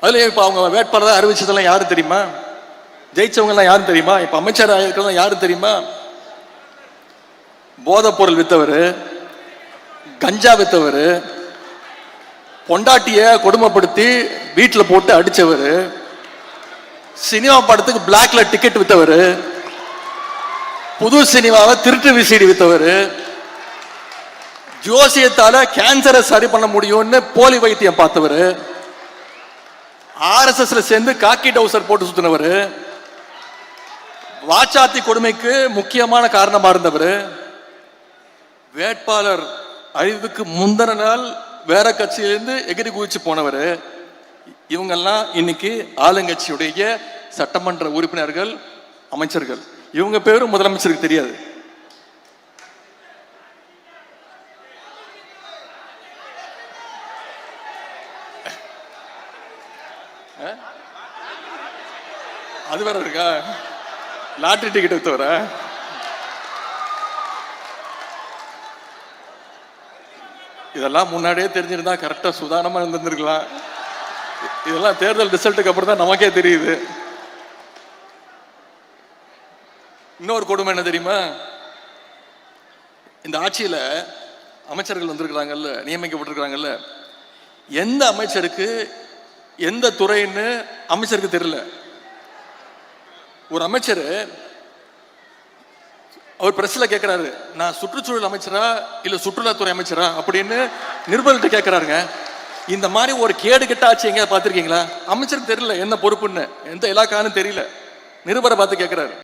அதுல இப்ப அவங்க வேட்பாளர் அறிவிச்சதெல்லாம் யாரு தெரியுமா? ஜெயிச்சவங்க எல்லாம் யாரும் தெரியுமா? இப்ப அமைச்சர் இருக்கிறதெல்லாம் யாரும் தெரியுமா? போதைப் பொருள் வித்தவர், கஞ்சா வித்தவர், பொண்டாட்டிய கொடுமைப்படுத்தி வீட்டில் போட்டு அடிச்சவர், சினிமா படத்துக்கு பிளாக்ல டிக்கெட் வித்தவர், புது சினிமாவை திருட்டு விசிடி வித்தவர், ஜோசியத்தால கேன்சரை சரி பண்ண முடியும்னு போலி வைத்தியம் பார்த்தவர், RSSல சேர்ந்து காக்கி டவுசர் போட்டு சுத்தினவர், வாச்சாத்தி கொடுமைக்கு முக்கியமான காரணமா இருந்தவர், வேட்பாளர் அறிவுக்கு முந்தின நாள் வேற கட்சியிலிருந்து எகிரி குதிச்சு போனவர். இவங்கெல்லாம் இன்னைக்கு ஆளுங்கட்சியுடைய சட்டமன்ற உறுப்பினர்கள், அமைச்சர்கள். இவங்க பேரும் முதலமைச்சருக்கு தெரியாது. அது வேற இருக்கா? லாட்டரி டிக்கெட் வித்தவர இதெல்லாம் முன்னாடியே தெரிஞ்சிருந்தா கரெக்டா சுதாரணமா இருந்திருக்கலாம். இதெல்லாம் தேர்தல் ரிசல்ட்டுக்கு அப்புறம் தான் நமக்கே தெரியுது. இன்னொரு கொடுமை என்ன தெரியுமா? இந்த ஆட்சியில அமைச்சர்கள் வந்திருக்கிறாங்கல்ல, நியமிக்கப்பட்டிருக்கிறாங்கல்ல, எந்த அமைச்சருக்கு எந்த துறைன்னு அமைச்சருக்கு தெரியல. ஒரு அமைச்சர் அவர் பிரஸ்ல கேட்கிறாரு, நான் சுற்றுச்சூழல் அமைச்சரா இல்ல சுற்றுலாத்துறை அமைச்சரா அப்படின்னு நிருபர்கிட்ட கேட்கிறாருங்க. இந்த மாதிரி ஒரு கேடு கெட்ட ஆட்சி எங்கேயாவது பார்த்திருக்கீங்களா? அமைச்சருக்கு தெரியல என்ன பொறுப்புன்னு, எந்த இலாக்கான்னு தெரியல, நிருபரை பார்த்து கேட்கிறாரு.